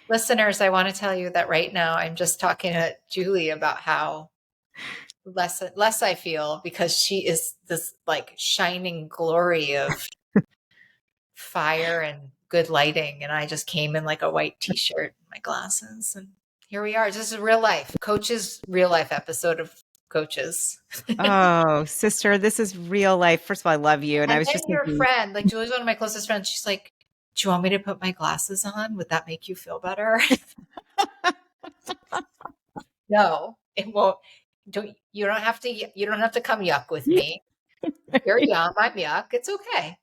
Listeners, I want to tell you that right now I'm just talking to Julie about how less I feel because she is this like shining glory of fire and good lighting. And I just came in like a white t-shirt, my glasses, and here we are. This is real life. Coaches, real life episode of Coaches. Oh, sister, this is real life. First of all, I love you. And I And was then just your thinking, friend, like Julie's one of my closest friends, she's like, do you want me to put my glasses on? Would that make you feel better? No, it won't. You don't have to come yuck with me. You're yum, I'm yuck. It's okay.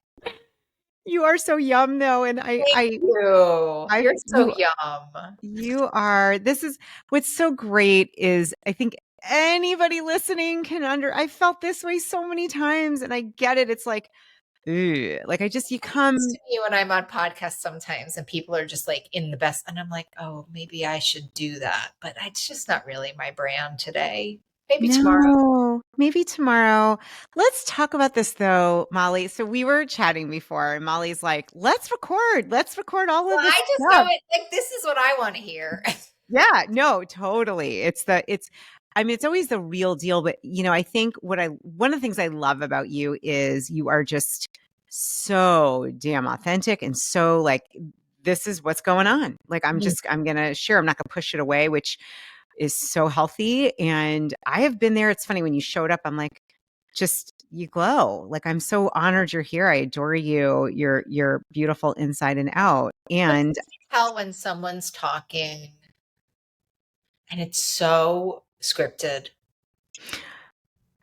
you are so yum though. And Thank you. You're so you, yum. you are, this is what's so great is I think anybody listening I felt this way so many times and I get it. It's like, ugh, like you come. To me when I'm on podcasts sometimes and people are just like in the best, and I'm like, oh, maybe I should do that, but it's just not really my brand today. Maybe tomorrow. No, maybe tomorrow. Let's talk about this though, Molly. So we were chatting before, and Molly's like, let's record. Let's record all Well, of this I just know stuff. it. Like, this is what I want to hear. Yeah, no, totally. I mean, it's always the real deal, but I think one of the things I love about you is you are just so damn authentic and so like, this is what's going on. Like, I'm going to share, I'm not going to push it away, which is so healthy. And I have been there. It's funny when you showed up, I'm like, just you glow. Like, I'm so honored you're here. I adore you. You're beautiful inside and out. And Tell when someone's talking and it's so scripted.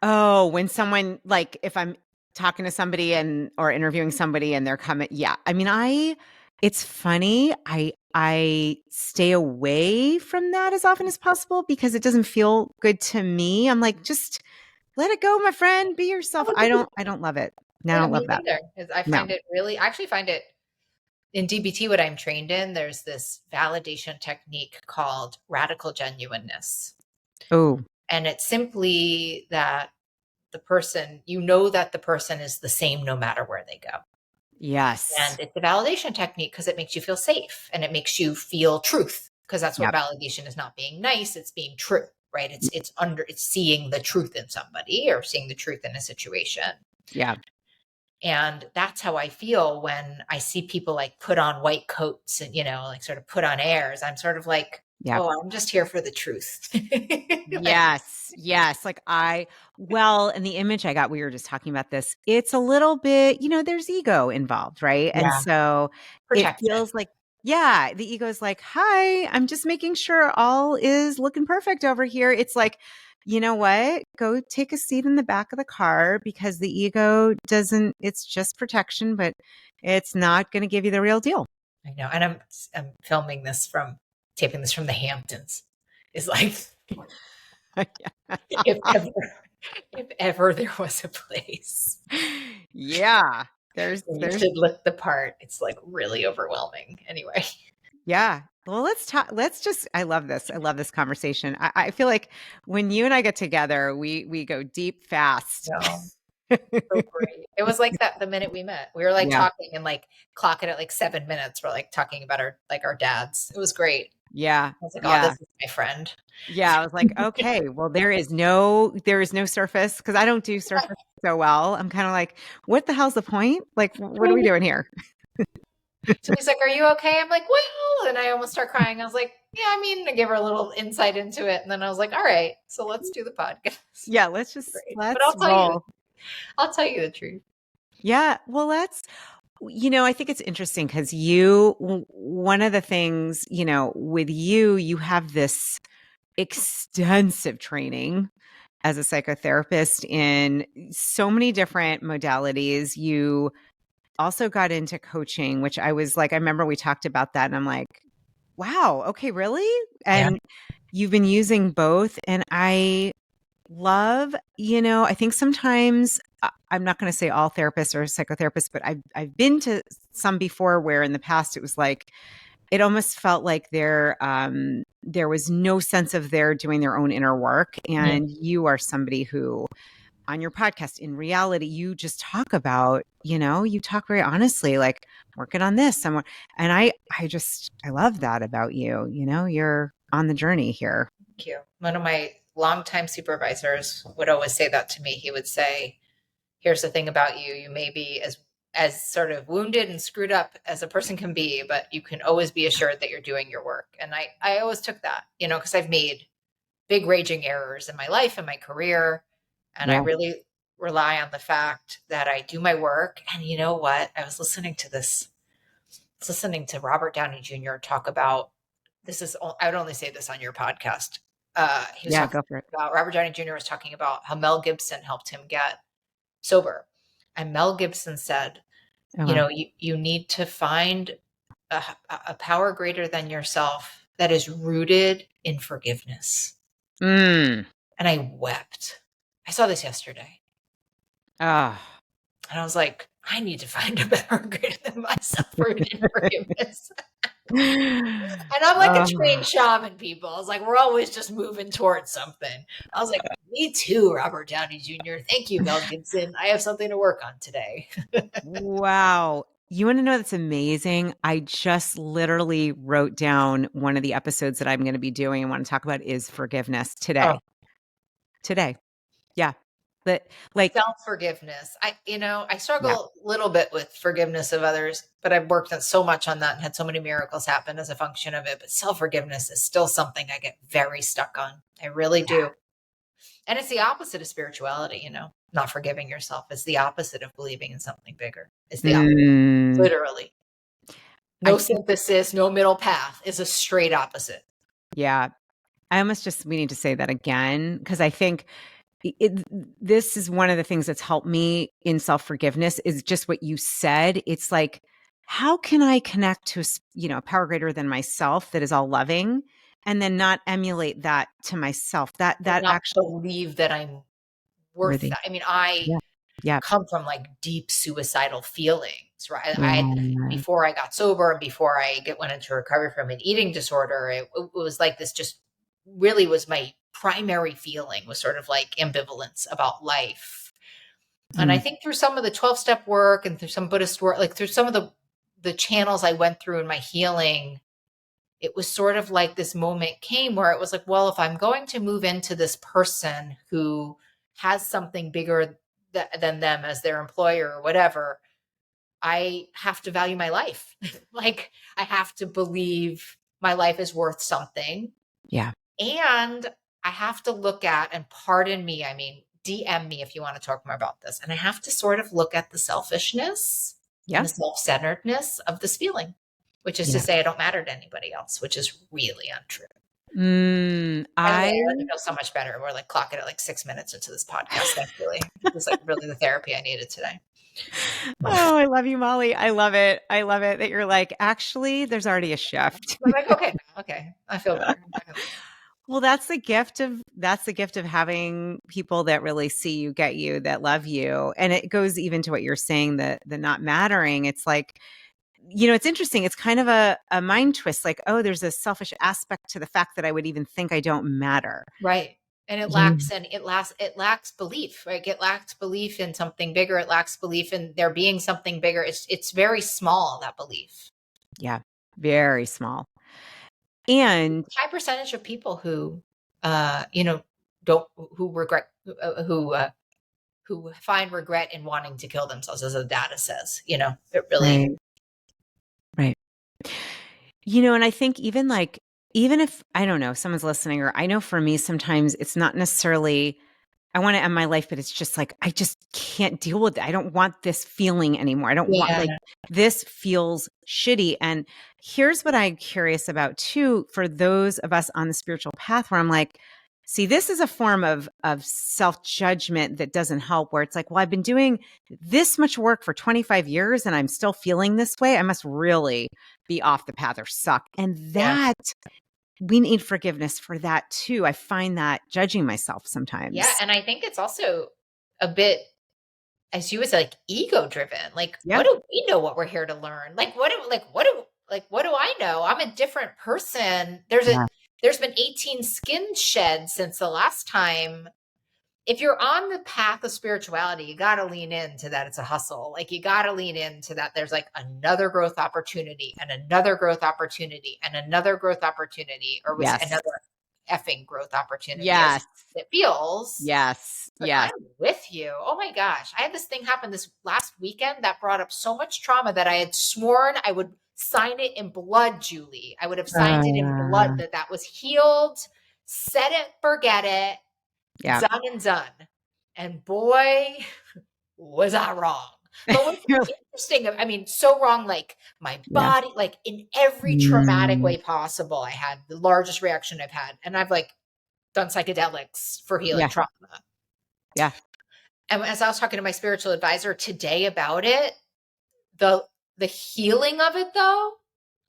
oh, when someone like if I'm talking to somebody or interviewing somebody and they're coming, yeah. I mean, it's funny. I stay away from that as often as possible because it doesn't feel good to me. I'm like, just let it go, my friend. Be yourself. I don't love it. No, I don't love that. I No. actually find it in DBT, what I'm trained in, there's this validation technique called radical genuineness. Oh. And it's simply that the person is the same no matter where they go. Yes. And it's a validation technique because it makes you feel safe and it makes you feel truth, because that's what validation is. Not being nice, it's being true, right? It's seeing the truth in somebody or seeing the truth in a situation. Yeah. And that's how I feel when I see people like put on white coats and, like sort of put on airs. I'm sort of like, oh, I'm just here for the truth. Yes. Yes. And the image I got, we were just talking about this. It's a little bit, there's ego involved, right? Yeah. And so Protected. It feels like, the ego is like, hi, I'm just making sure all is looking perfect over here. It's like, you know what? Go take a seat in the back of the car because the ego it's just protection, but it's not going to give you the real deal. I know. And I'm taping this from the Hamptons. It's like, if ever there was a place. Yeah. You should look the part. It's like really overwhelming. Anyway. Yeah. Well, let's talk. I love this. I love this conversation. I feel like when you and I get together, we go deep fast. No. So great. It was like that the minute we met. We were like talking and like clocking at like 7 minutes. We're like talking about our dads. It was great. Yeah. I was like, oh, this is my friend. Yeah. I was like, okay, well, there is no surface because I don't do surface so well. I'm kind of like, what the hell's the point? Like, what are we doing here? So he's like, are you okay? I'm like, well, and I almost start crying. I was like, yeah, I mean, I give her a little insight into it. And then I was like, all right, so let's do the podcast. Yeah. Let's roll. I'll tell you the truth. Yeah. Well, I think it's interesting because one of the things, with you have this extensive training as a psychotherapist in so many different modalities. You also got into coaching, which I remember we talked about that and I'm like, wow, okay, really? And you've been using both. And I love, I think sometimes I'm not going to say all therapists or psychotherapists, but I've been to some before where in the past it was like, it almost felt like there was no sense of their doing their own inner work. And you are somebody who on your podcast, in reality, you just talk about, you talk very honestly, like, working on this somewhere. And I love that about you. You're on the journey here. Thank you. One of my longtime supervisors would always say that to me. He would say, here's the thing about you. You may be as sort of wounded and screwed up as a person can be, but you can always be assured that you're doing your work. And I always took that, because I've made big raging errors in my life and my career. And I Yeah. really rely on the fact that I do my work. And you know what? I was listening to Robert Downey Jr. talk about I would only say this on your podcast. He was Yeah, talking go for it. about Robert Downey Jr. was talking about how Mel Gibson helped him get sober. And Mel Gibson said, Oh, wow. you need to find a power greater than yourself that is rooted in forgiveness. Mm. And I wept. I saw this yesterday. Ah. And I was like, I need to find a power greater than myself rooted in forgiveness. And I'm like a trained shaman, people. I was like, we're always just moving towards something. I was like, me too, Robert Downey Jr. Thank you, Mel Gibson. I have something to work on today. Wow. You want to know that's amazing? I just literally wrote down one of the episodes that I'm going to be doing and want to talk about is forgiveness today. Oh. Today. Yeah. But like, Self-forgiveness. I yeah. struggle a little bit with forgiveness of others, but I've worked on so much on that and had so many miracles happen as a function of it. But self-forgiveness is still something I get very stuck on. I really do. And it's the opposite of spirituality, not forgiving yourself. It's the opposite of believing in something bigger. It's the opposite, Mm, literally. I No think, synthesis, no middle path. It's a straight opposite. yeah. We need to say that again because I think this is one of the things that's helped me in self-forgiveness is just what you said. It's like, how can I connect to, a power greater than myself that is all loving and then not emulate that to myself? That Or not actually believe that I'm worth worthy. that. I Yeah. Yeah. come from like deep suicidal feelings, right? Yeah. Before I got sober and before I went into recovery from an eating disorder, it was like this just really was my primary feeling was sort of like ambivalence about life. And I Mm, think through some of the 12-step work and through some Buddhist work, like through some of the channels I went through in my healing, it was sort of like this moment came where it was like, well, if I'm going to move into this person who has something bigger than them as their employer or whatever, I have to value my life. Like I have to believe my life is worth something. yeah. And I have to look at, and pardon me, DM me if you want to talk more about this. And I have to sort of look at the selfishness and Yeah. the self-centeredness of this feeling, which is to Yeah. say I don't matter to anybody else, which is really untrue. By the way, I I feel so much better. We're like clocking at like 6 minutes into this podcast. Thankfully, it was like really the therapy I needed today. Oh, I love you, Molly. I love it. I love it that you're like, actually, there's already a shift. I'm like, okay, I feel better. Well, that's the gift of having people that really see you, get you, that love you. And it goes even to what you're saying, the not mattering. It's like, it's interesting. It's kind of a mind twist, like, oh, there's a selfish aspect to the fact that I would even think I don't matter. Right. And Yeah. it lacks belief, right? It lacks belief in something bigger. It lacks belief in there being something bigger. It's very small, that belief. Yeah. Very small. And High percentage of people who, don't, who regret, who find regret in wanting to kill themselves, as the data says, it really, right, right. And I think even if I don't know, someone's listening, or I know for me, sometimes it's not necessarily I want to end my life, but it's just like, I just can't deal with it. I don't want this feeling anymore. I don't want yeah, like this feels shitty. And here's what I'm curious about too, for those of us on the spiritual path where I'm like, see, this is a form of self-judgment that doesn't help, where it's like, well, I've been doing this much work for 25 years and I'm still feeling this way. I must really be off the path or suck. And yeah, that we need forgiveness for that too. I find that judging myself yeah. sometimes. And I think it's also a bit, as you was like ego driven. Like, Yeah. what do we know what we're here to learn? What do I know? I'm a different person. Yeah. There's been 18 skin sheds since the last time if you're on the path of spirituality, you got to lean into that. It's a hustle. Like you got to lean into that. There's like another growth opportunity and another growth opportunity and another growth opportunity, or was it Yes. another effing growth opportunity as Yes. it feels. Yes. But Yes. I'm with you. Oh my gosh. I had this thing happen this last weekend that brought up so much trauma that I had sworn I would sign it in blood, Julie. I would have signed it in blood that that was healed, set it, forget it, Yeah. done and done. And boy, was I wrong. But what's interesting, I mean, so wrong, like my Yeah. body, like in every traumatic way possible, I had the largest reaction I've had. And I've like done psychedelics for healing Yeah. trauma. Yeah. And as I was talking to my spiritual advisor today about it, the healing of it though,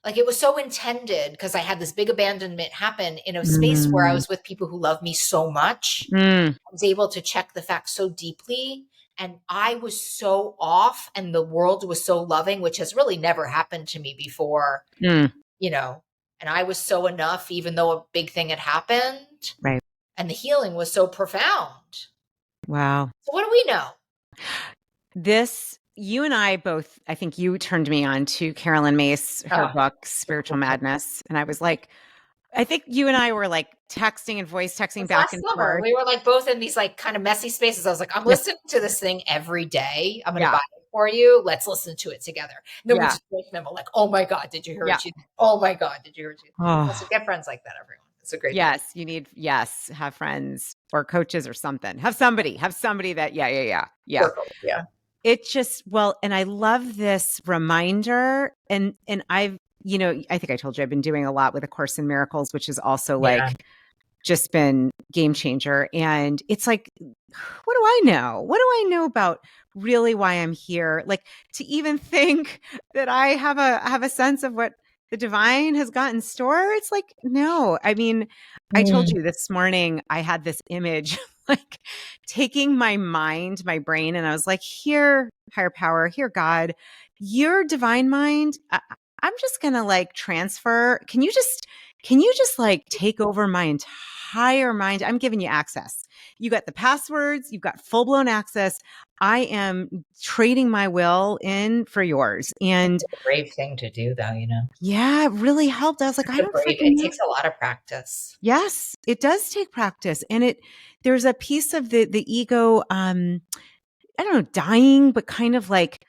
like it was so intended because I had this big abandonment happen in a space where I was with people who love me so much. I was able to check the facts so deeply, and I was so off and the world was so loving, which has really never happened to me before, you know, and I was so enough, even though a big thing had happened. Right. And the healing was so profound. Wow. So what do we know? You and I both, I think you turned me on to Carolyn Mace, her book, Spiritual Madness. And I was like, I think you and I were like texting and voice texting back Last and summer, forth. we were like both in these like kind of messy spaces. I was like, I'm listening to this thing every day. I'm going to buy it for you. Let's listen to it together. And then we just voice memo like, oh my God, did you hear what she did? Oh my God, did you hear what she did? Also get friends like that, everyone. It's a great thing. You need, have friends or coaches or something. Have somebody that, yeah. Circle, yeah. It just, and I love this reminder. And I've, I think I told you I've been doing a lot with A Course in Miracles, which is also like just been game changer. And it's like, what do I know? What do I know about really why I'm here? Like to even think that I have a sense of what the divine has got in store. It's like, no, I mean, I told you this morning, I had this image like taking my mind, my brain, and I was like, here, higher power, here, God, your divine mind, I'm just going to like transfer. Can you just like take over my entire mind? I'm giving you access. You got the passwords. You've got full blown access. I am trading my will in for yours. And it's a brave thing to do though, Yeah, it really helped. I was like, I don't freaking it know. takes a lot of practice. Yes, it does take practice. And there's a piece of the ego, I don't know, dying, but kind of like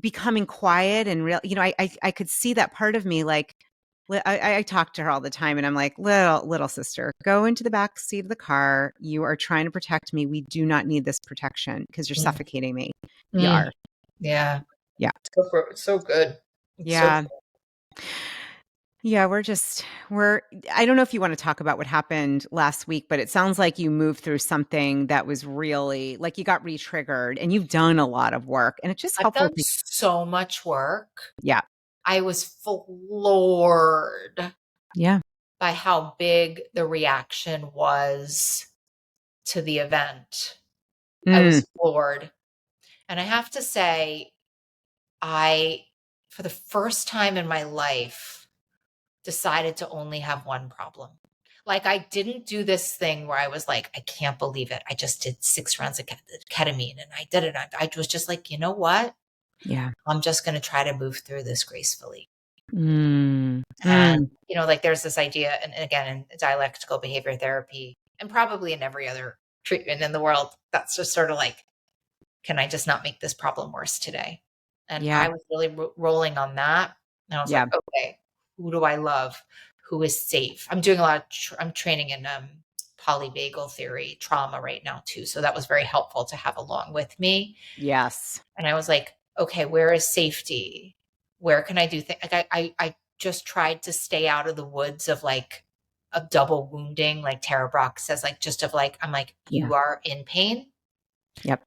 becoming quiet and real. I could see that part of me. Like I talk to her all the time and I'm like, little sister, go into the back seat of the car. You are trying to protect me. We do not need this protection because you're suffocating me. You are. Yeah. Yeah. It's so good. Yeah. Yeah, I don't know if you want to talk about what happened last week, but it sounds like you moved through something that was really like you got re-triggered and you've done a lot of work and it's just helpful. I've done so much work. Yeah. I was floored. Yeah. By how big the reaction was to the event. I was floored. And I have to say, for the first time in my life, decided to only have one problem. Like I didn't do this thing where I was like, I can't believe it. I just did 6 rounds of ketamine and I did it. I was just like, you know what? Yeah. I'm just going to try to move through this gracefully. And, like there's this idea, and again, in dialectical behavioral therapy, and probably in every other treatment in the world, that's just sort of like, can I just not make this problem worse today? And I was really rolling on that. And I was like, okay, who do I love? Who is safe? I'm doing a lot of, I'm training in polyvagal theory, trauma right now too. So that was very helpful to have along with me. Yes. And I was like, okay, where is safety? Where can I do things? Like I just tried to stay out of the woods of like a double wounding, like Tara Brach says, like just of like, I'm like, you are in pain. Yep.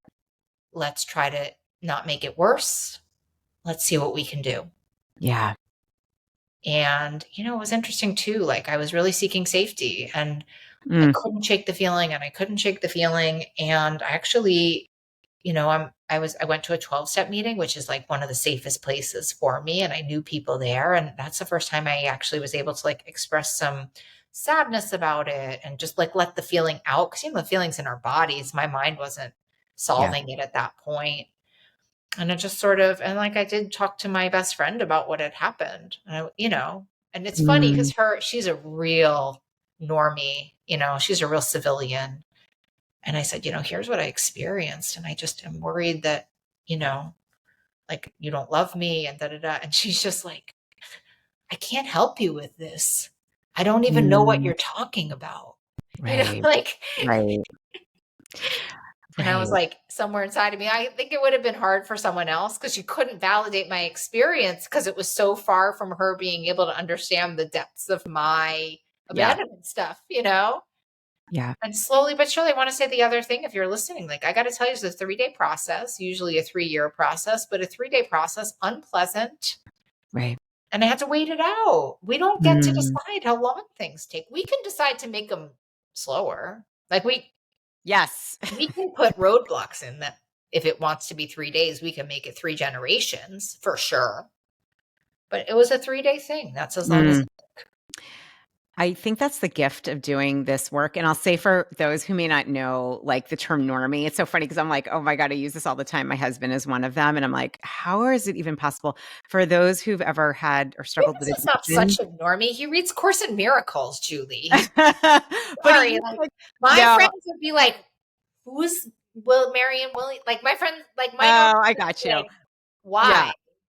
Let's try to not make it worse. Let's see what we can do. Yeah. And, it was interesting too. Like I was really seeking safety and I couldn't shake the feeling and I couldn't shake the feeling. And I actually, I went to a 12-step meeting, which is like one of the safest places for me. And I knew people there. And that's the first time I actually was able to like express some sadness about it and just like let the feeling out. Cause the feelings in our bodies, my mind wasn't Yeah. solving it at that point. And it just sort of, and like I did talk to my best friend about what had happened. And and it's funny Mm, because she's a real normie, she's a real civilian. And I said, here's what I experienced. And I just am worried that, you know, like you don't love me and da da da. And she's just like, I can't help you with this. I don't even know what mm, you're talking about. right. Like, Right. and I was Right. like, somewhere inside of me, I think it would have been hard for someone else because she couldn't validate my experience because it was so far from her being able to understand the depths of my Yeah. abandonment stuff, Yeah. And slowly but surely, I want to say the other thing if you're listening, like I got to tell you, it's a 3-day process, usually a 3-year process, but a 3-day process, unpleasant. Right. And I had to wait it out. We don't get to Mm, decide how long things take. We can decide to make them slower. Like yes. we can put roadblocks in that. If it wants to be 3 days, we can make it 3 generations for sure. But it was a 3-day thing. That's as long as Mm. I think that's the gift of doing this work. And I'll say for those who may not know, like the term normie, it's so funny because I'm like, oh my God, I use this all the time. My husband is one of them. And I'm like, how is it even possible for those who've ever had or struggled with It's not such addiction? a normie. He reads Course in Miracles, Julie. He's But he sorry. used Like to, my no. friends would be like, "Who's Will Marion Willie?" Like my friends, like my normal Oh, I friends got would be you. like, "Why?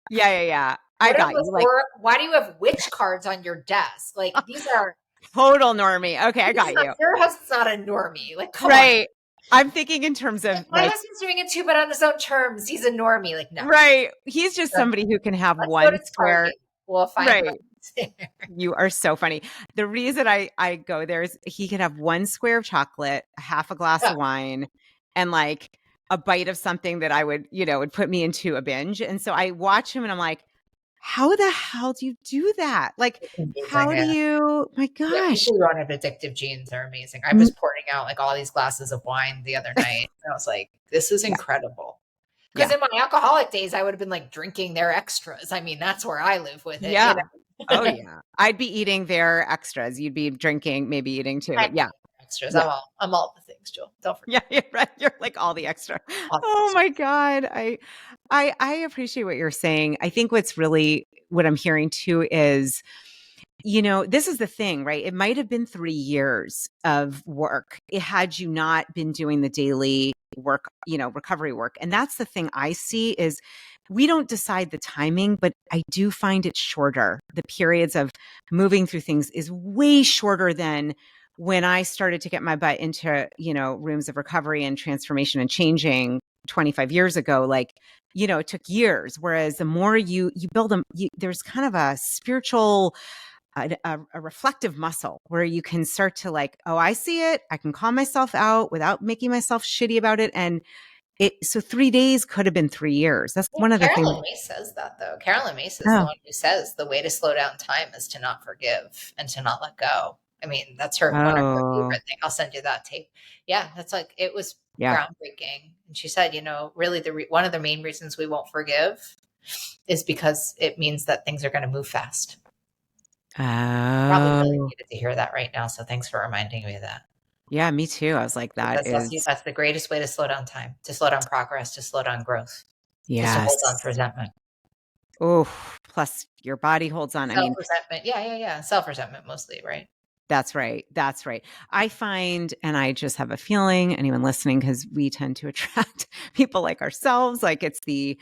Yeah. Yeah. Yeah. Yeah. I What are got those you. Like or why do you have witch cards on your desk? Like these are total normie. Okay. I this is got not you. your husband's not a normie. Like come on." Right. I'm thinking in terms Like of my like, husband's doing it too, but on his own terms. He's a normie. Like no, right. He's just somebody who can have let's go one to square. Target. We'll find Right. what. You are so funny. The reason I go there is he could have one square of chocolate, half a glass Yeah. of wine, and like a bite of something that I would, would put me into a binge. And so I watch him and I'm like, how the hell do you do that? Like, It's amazing. how do Yeah. you, my Yeah, gosh. people who don't have addictive genes are amazing. I Mm, was pouring out like all these glasses of wine the other night. And I was like, this is yeah. incredible. Because Yeah. in my alcoholic days, I would have been like drinking their extras. I mean, that's where I live with it, Yeah. Oh, I yeah. I'd be eating their extras. You'd be drinking, maybe eating too. But yeah. extras. Yeah. I'm all the things, Jill. Don't forget. Yeah, you're right. You're like all the extra. All the Oh extras. my God. I appreciate what you're saying. I think what's really what I'm hearing too is, this is the thing, right? It might have been 3 years of work. It had you not been doing the daily work, recovery work. And that's the thing I see is we don't decide the timing, but I do find it shorter. The periods of moving through things is way shorter than when I started to get my butt into, rooms of recovery and transformation and changing 25 years ago. Like, it took years. Whereas the more you build them, there's kind of a spiritual a reflective muscle where you can start to like, oh, I see it. I can calm myself out without making myself shitty about it. And so 3 days could have been 3 years. That's Yeah, one of the things. Carolyn Mace says that though. Carolyn Mace is the Oh, one who says the way to slow down time is to not forgive and to not let go. I mean, that's her one of her oh, favorite things. I'll send you that tape. Yeah, that's like it was yeah. groundbreaking. And she said, really one of the main reasons we won't forgive is because it means that things are going to move fast. Probably really Oh, needed to hear that right now. So thanks for reminding me of that. yeah, me too. I was like, that Because is, that's the greatest way to slow down time, to slow down progress, to slow down growth, is to hold on to yes. resentment. Oh, plus your body holds on. I Self mean, resentment. Yeah, yeah, yeah. Self resentment mostly, right? that's right. That's right. I find, and I just have a feeling, anyone listening, because we tend to attract people like ourselves. Like it's the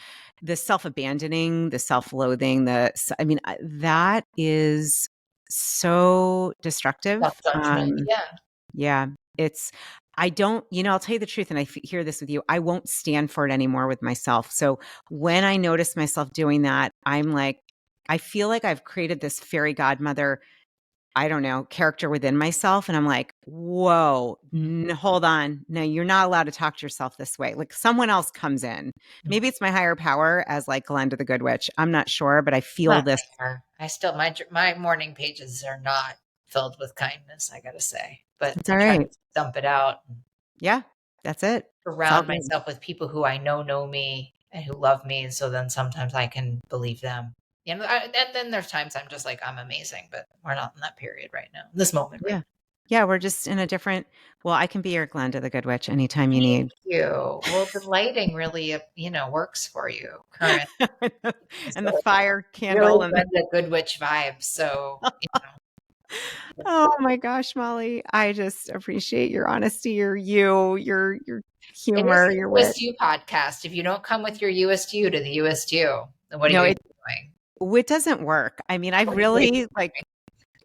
self-abandoning, the self-loathing, that is so destructive. Self judgment. Yeah. Yeah, it's, I don't, I'll tell you the truth, and I hear this with you. I won't stand for it anymore with myself. So when I notice myself doing that, I'm like, I feel like I've created this fairy godmother, I don't know, character within myself. And I'm like, whoa, hold on. No, you're not allowed to talk to yourself this way. Like someone else comes in. Maybe it's my higher power as like Glenda the Good Witch. I'm not sure, but I feel Not this. fair. I still my morning pages are not filled with kindness, I gotta say. But It's I all try to right. dump it out and Yeah, that's it. It's all surround good. myself with people who I know me and who love me. And so then sometimes I can believe them. And then there's times I'm just like, I'm amazing, but we're not in that period right now, this moment right Yeah. Yeah, we're just in a different well, I can be your Glenda the Good Witch anytime now. you Thank need. you. Well, the lighting really, works for you current. And the So fire really candle and blend the good witch vibes. So, oh my gosh, Molly, I just appreciate your honesty, your it is humor, the your wit. Youest You podcast. If you don't come with your Youest You to the Youest You, then what are No, you it doing? wit doesn't work. I mean, I What are you really like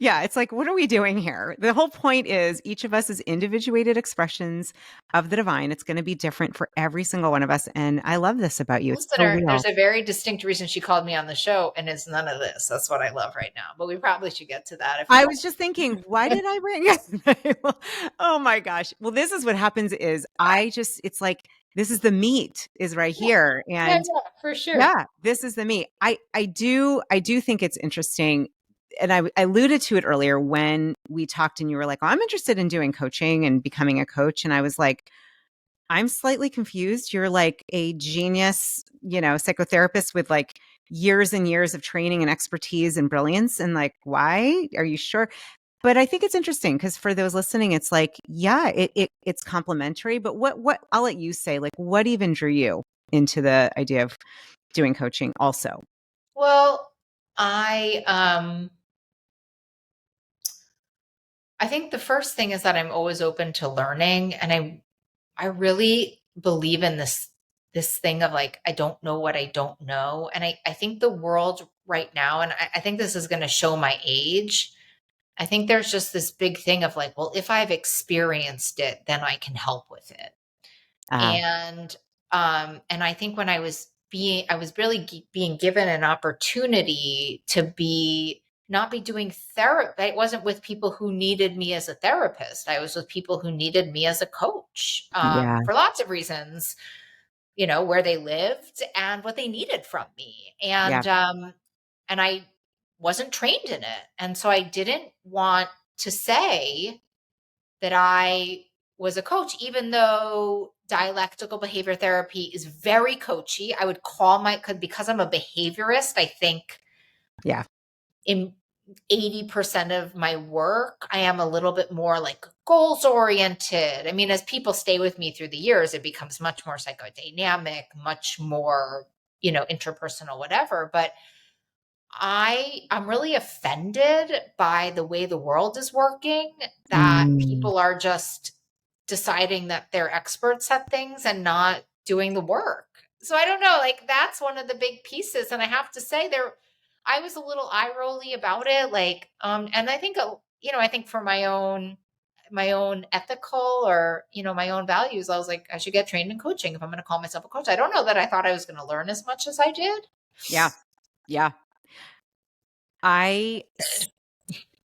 yeah, it's like, what are we doing here? The whole point is each of us is individuated expressions of the divine. It's going to be different for every single one of us. And I love this about you. It's so listener, real. there's a very distinct reason she called me on the show, and it's none of this. That's what I love right now. But we probably should get to that if we I don't. was just thinking, why did I bring oh my gosh. Well, this is what happens is it's like, this is the meat is right here. Yeah, And yeah, for sure. yeah, this is the meat. I do think it's interesting. And I alluded to it earlier when we talked and you were like, oh, I'm interested in doing coaching and becoming a coach. And I was like, I'm slightly confused. You're like a genius, psychotherapist with like years and years of training and expertise and brilliance. And like, why? Are you sure? But I think it's interesting because for those listening, it's like, yeah, it's complementary. But what I'll let you say, like, what even drew you into the idea of doing coaching also? Well, I think the first thing is that I'm always open to learning, and I really believe in this thing of like, I don't know what I don't know. And I think the world right now, and I think this is going to show my age. I think there's just this big thing of like, well, if I've experienced it, then I can help with it. Uh, And I think when I was really being given an opportunity to be not be doing therapy. I wasn't with people who needed me as a therapist. I was with people who needed me as a coach, yeah, for lots of reasons, where they lived and what they needed from me. yeah, And I wasn't trained in it. And so I didn't want to say that I was a coach, even though dialectical behavior therapy is very coachy. I would call because I'm a behaviorist, I think yeah, in 80% of my work, I am a little bit more like goals oriented. I mean, as people stay with me through the years, it becomes much more psychodynamic, much more, interpersonal, whatever. But I'm really offended by the way the world is working, that mm, people are just deciding that they're experts at things and not doing the work. So I don't know, like that's one of the big pieces. And I have to say I was a little eye rolly about it. Like, and I think, I think for my own ethical or, my own values, I was like, I should get trained in coaching if I'm going to call myself a coach. I don't know that I thought I was going to learn as much as I did. yeah, yeah. I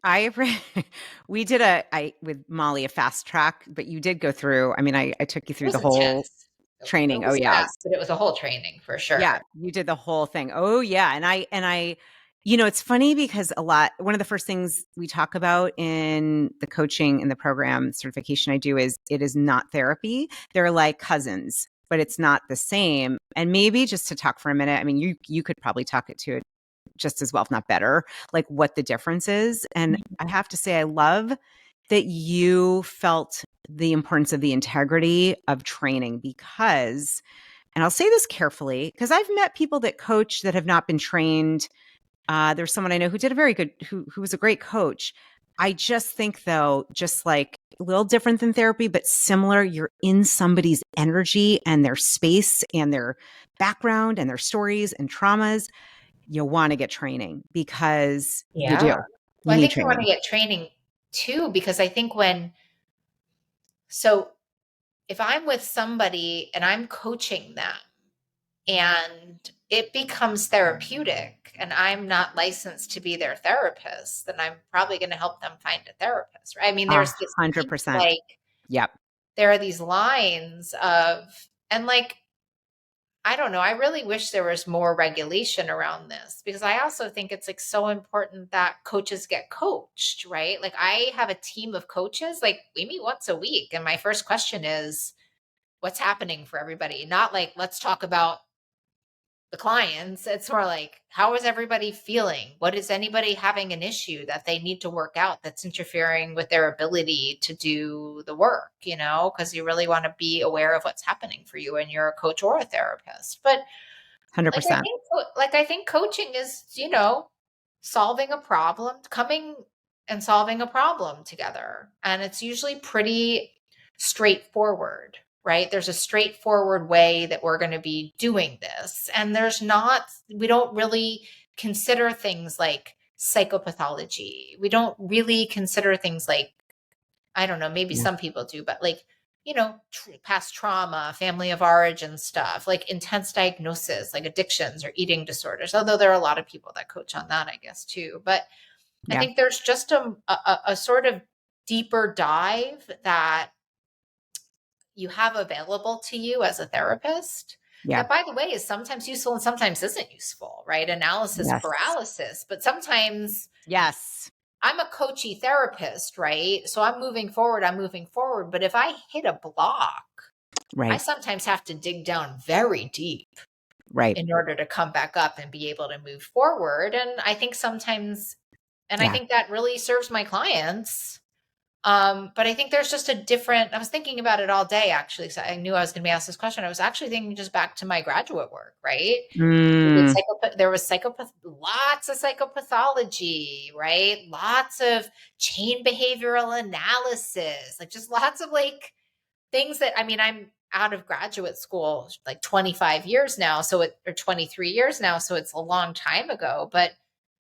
I re- we did I with Molly a fast track, but you did go through. I mean, I took you It through was the whole intense. It training. Oh was yeah, fast, but it was a whole training for yeah, sure. you did the whole thing. Oh yeah, and I, it's funny because one of the first things we talk about in the coaching in the program certification I do is it is not therapy. They're like cousins, but it's not the same. And maybe just to talk for a minute, I mean, you could probably talk it to it just as well, if not better, like what the difference is. And I have to say, I love that you felt the importance of the integrity of training because, and I'll say this carefully, because I've met people that coach that have not been trained. There's someone I know who did a very good, who was a great coach. I just think though, just like a little different than therapy, but similar, you're in somebody's energy and their space and their background and their stories and traumas. You want to get training because you Yeah. do. You Well, I need think you want training. to get training too, because I think so if I'm with somebody and I'm coaching them and it becomes therapeutic and I'm not licensed to be their therapist, then I'm probably going to help them find a therapist, right? I mean, A there's this piece 100%. like Yep. there are these lines and like, I don't know. I really wish there was more regulation around this because I also think it's like so important that coaches get coached, right? Like I have a team of coaches, like we meet once a week. And my first question is, what's happening for everybody? Not like, let's talk about the clients. It's more like, how is everybody feeling? What is anybody having an issue that they need to work out that's interfering with their ability to do the work, because you really want to be aware of what's happening for you, and you're a coach or a therapist. But like I 100%. think I think coaching is, solving a problem, coming and solving a problem together. And it's usually pretty straightforward, right? There's a straightforward way that we're going to be doing this. And we don't really consider things like psychopathology. We don't really consider things like, I don't know, maybe Yeah. some people do, but like, past trauma, family of origin stuff, like intense diagnosis, like addictions or eating disorders. Although there are a lot of people that coach on that, I guess, too. But I Yeah. think there's just a sort of deeper dive that you have available to you as a therapist Yeah. that, by the way, is sometimes useful and sometimes isn't useful, right? Analysis Yes. paralysis. But sometimes Yes. I'm a coachy therapist, right? So I'm moving forward. But if I hit a block, I Right. sometimes have to dig down very deep Right. in order to come back up and be able to move forward. And I think I Yeah. think that really serves my clients. But I think there's just I was thinking about it all day, actually. So I knew I was going to be asked this question. I was actually thinking just back to my graduate work, right? Mm. There was lots of psychopathology, right? Lots of chain behavioral analysis, like just lots of like things that, I mean, I'm out of graduate school like 25 years now, or 23 years now, so it's a long time ago. But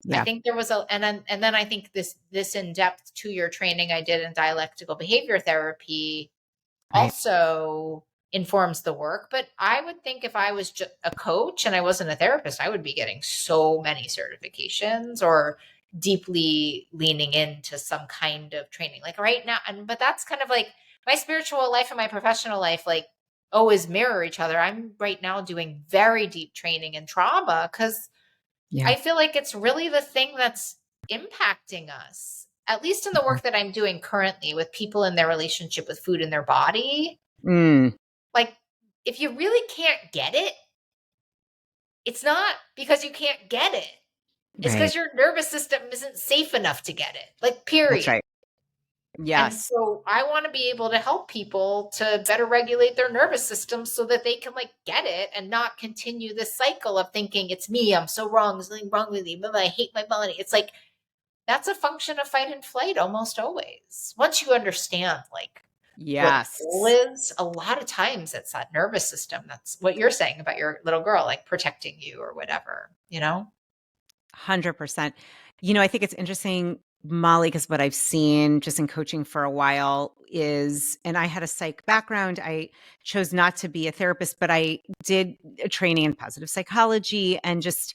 I Yeah. think there was and then I think this in-depth 2-year training I did in dialectical behavior therapy Right. also informs the work. But I would think if I was just a coach and I wasn't a therapist, I would be getting so many certifications or deeply leaning into some kind of training. Like right now, but that's kind of like my spiritual life and my professional life, like always mirror each other. I'm right now doing very deep training in trauma because Yeah. I feel like it's really the thing that's impacting us, at least in the Yeah. work that I'm doing currently with people in their relationship with food in their body. Mm. Like, if you really can't get it, it's not because you can't get it. It's because Right. your nervous system isn't safe enough to get it, like, That's period. right. And Yes. so I want to be able to help people to better regulate their nervous system so that they can like get it and not continue this cycle of thinking it's me, I'm so wrong, there's something wrong with me, I hate my body. It's like that's a function of fight and flight almost always. Once you understand like what the goal Yes. is, a lot of times it's that nervous system. That's what you're saying about your little girl, like protecting you or whatever, 100%. I think it's interesting, Molly, because what I've seen just in coaching for a while is, and I had a psych background. I chose not to be a therapist, but I did a training in positive psychology. And just,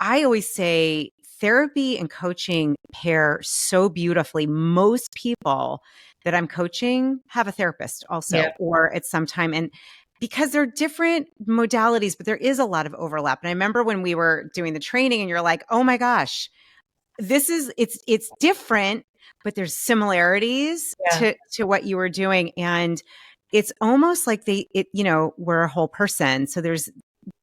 I always say therapy and coaching pair so beautifully. Most people that I'm coaching have a therapist also, Yeah. or at some time. And because they're different modalities, but there is a lot of overlap. And I remember when we were doing the training and you're like, oh my gosh, it's different, but there's similarities Yeah. to what you were doing. And it's almost like we're a whole person. So there's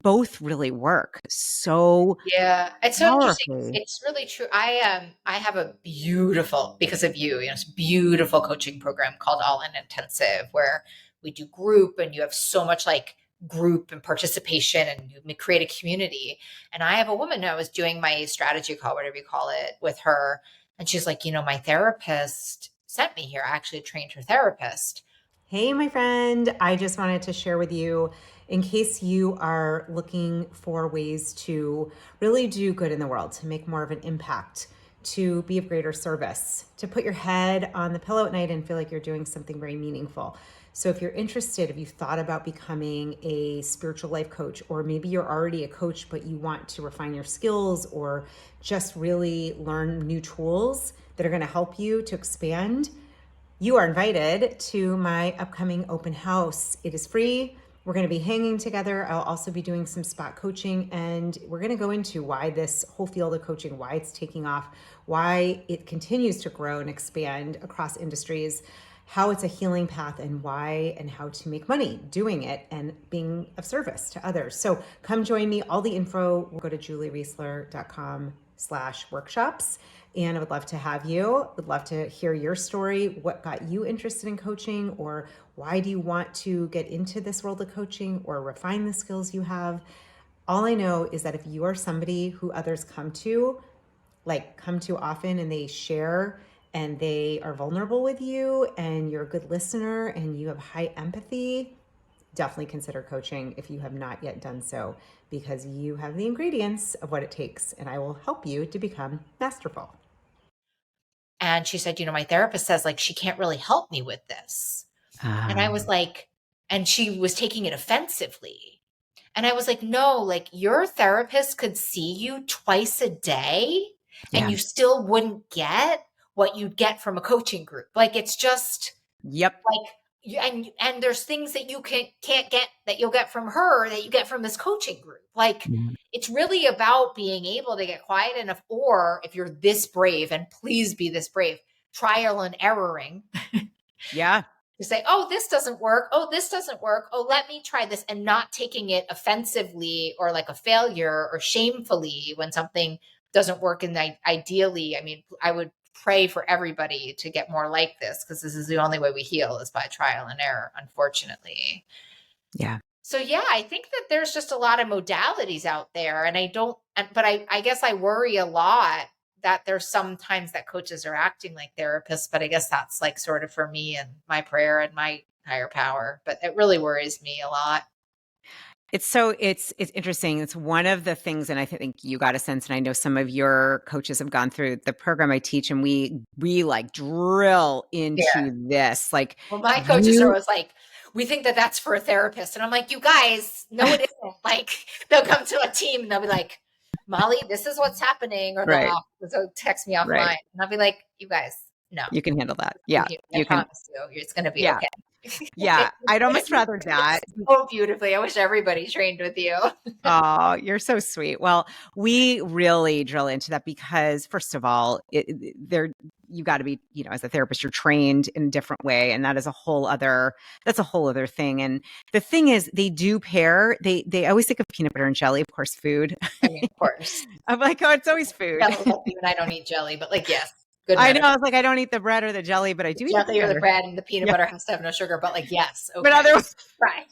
both really work so Yeah, it's so interesting. powerfully. It's really true. I have a beautiful, because of you, it's a beautiful coaching program called All In Intensive where we do group and you have so much like group and participation and you create a community. And I have a woman who I was doing my strategy call, whatever you call it, with her. And she's like, my therapist sent me here. I actually trained her therapist. Hey, my friend, I just wanted to share with you in case you are looking for ways to really do good in the world, to make more of an impact, to be of greater service, to put your head on the pillow at night and feel like you're doing something very meaningful. So, if you're interested, if you've thought about becoming a spiritual life coach, or maybe you're already a coach, but you want to refine your skills or just really learn new tools that are going to help you to expand, you are invited to my upcoming open house. It is free. We're going to be hanging together. I'll also be doing some spot coaching, and we're going to go into why this whole field of coaching, why it's taking off, why it continues to grow and expand across industries. how it's a healing path and why and how to make money doing it and being of service to others. So come join me. All the info will go to juliereisler.com/workshops. And I would love to have you. Would love to hear your story. What got you interested in coaching, or why do you want to get into this world of coaching or refine the skills you have? All I know is that if you are somebody who others come to often, and they share and they are vulnerable with you and you're a good listener and you have high empathy, definitely consider coaching if you have not yet done so, because you have the ingredients of what it takes, and I will help you to become masterful. And she said, my therapist says like she can't really help me with this. And I was like, and she was taking it offensively. And I was like, no, like your therapist could see you twice a day and Yeah. you still wouldn't get what you'd get from a coaching group. Like it's just Yep. like and there's things that you can't get that you'll get from her that you get from this coaching group. Like it's really about being able to get quiet enough, or if you're this brave, and please be this brave, trial and erroring. Yeah. To say, oh, this doesn't work. Oh, this doesn't work. Oh, let me try this, and not taking it offensively or like a failure or shamefully when something doesn't work. And ideally, I mean, I would pray for everybody to get more like this, because this is the only way we heal is by trial and error, unfortunately. Yeah. So yeah, I think that there's just a lot of modalities out there, and but I guess I worry a lot that there's sometimes that coaches are acting like therapists, but I guess that's like sort of for me and my prayer and my higher power, but it really worries me a lot. It's interesting. It's one of the things, and I think you got a sense, and I know some of your coaches have gone through the program I teach, and we like drill Yeah. into this. Like Well, my coaches are you, always like, we think that that's for a therapist. And I'm like, you guys, no, it isn't. Like, they'll come to a team and they'll be like, Molly, this is what's happening. Or right, they'll text me right. offline. And I'll be like, you guys, no, You can handle that. Yeah, I you can. promise you, it's going to be Yeah, okay. yeah. I'd almost rather that. So beautifully. I wish everybody trained with you. Oh, you're so sweet. Well, we really drill into that because, first of all, you got to be, as a therapist, you're trained in a different way, and that's a whole other thing. And the thing is, they do pair. They always think of peanut butter and jelly, of course, food. I mean, of course. I'm like, oh, it's always food. Even I don't eat jelly, but like, yes, good I know. metaphor. I was like, I don't eat the bread or the jelly, but I The do eat the jelly peanut or the butter. bread, and the peanut Yeah. butter has to have no sugar, but like, yes, okay. But otherwise, Right.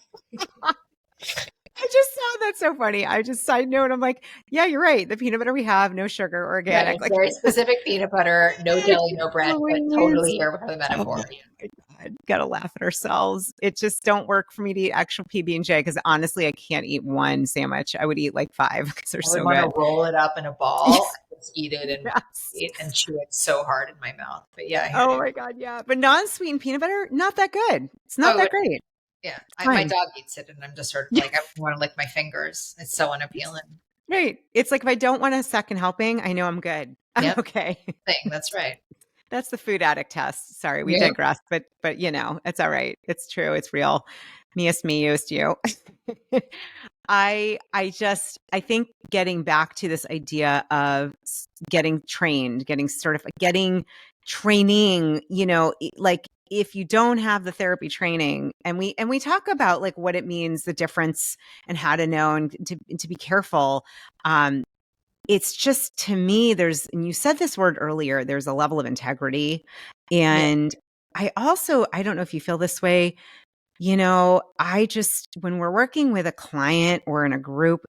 I just saw that so funny. I just side note, I'm like, yeah, you're right. The peanut butter we have, no sugar, Right, organic. it's Like, very specific peanut butter, no jelly, no bread, but totally Louise. here for the Oh metaphor. my God. Gotta laugh at ourselves. It just don't work for me to eat actual PB&J because honestly, I can't eat one sandwich. I would eat like 5 because they're I would so want good. to roll it up in a ball and just eat it Yes. and chew it so hard in my mouth. But yeah, I hear Oh you. my God, yeah. But non-sweetened peanut butter, not that good. It's not Oh, that great. yeah. It's My fine. dog eats it, and I'm just sort of like, I want to lick my fingers. It's so unappealing. Right. It's like if I don't want a second helping, I know I'm good. I'm Yep, okay. thing. That's right. That's the food addict test. Sorry, we Yep. digress, but it's all right. It's true. It's real. Me-est me, you-est you. I think getting back to this idea of getting trained, getting training, like if you don't have the therapy training, and we talk about like what it means, the difference, and how to know, and to be careful. It's just, to me, and you said this word earlier, there's a level of integrity. Yeah. And I don't know if you feel this way, when we're working with a client or in a group,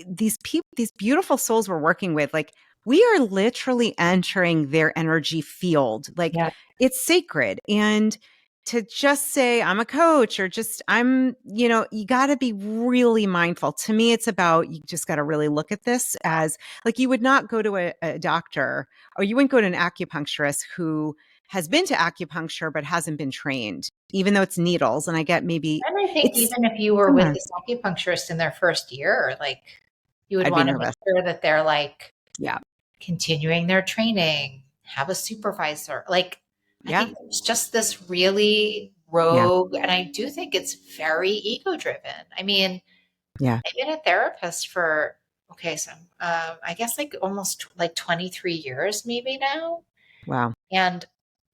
these people, these beautiful souls we're working with, like we are literally entering their energy field. Like Yeah. it's sacred. And to just say I'm a coach, or you got to be really mindful. To me, it's about, you just got to really look at this as like, you would not go to a doctor, or you wouldn't go to an acupuncturist who has been to acupuncture but hasn't been trained, even though it's needles. And I get maybe And I think it's even if you were with similar. this acupuncturist in their first year, like you would I'd be want to make nervous. sure that they're like Yeah. continuing their training, have a supervisor. Like, I Yeah. think it's just this really Yeah. rogue, and I do think it's very ego driven. I mean, Yeah. I've been a therapist for, okay, so I guess like almost like 23 years maybe now. Wow. And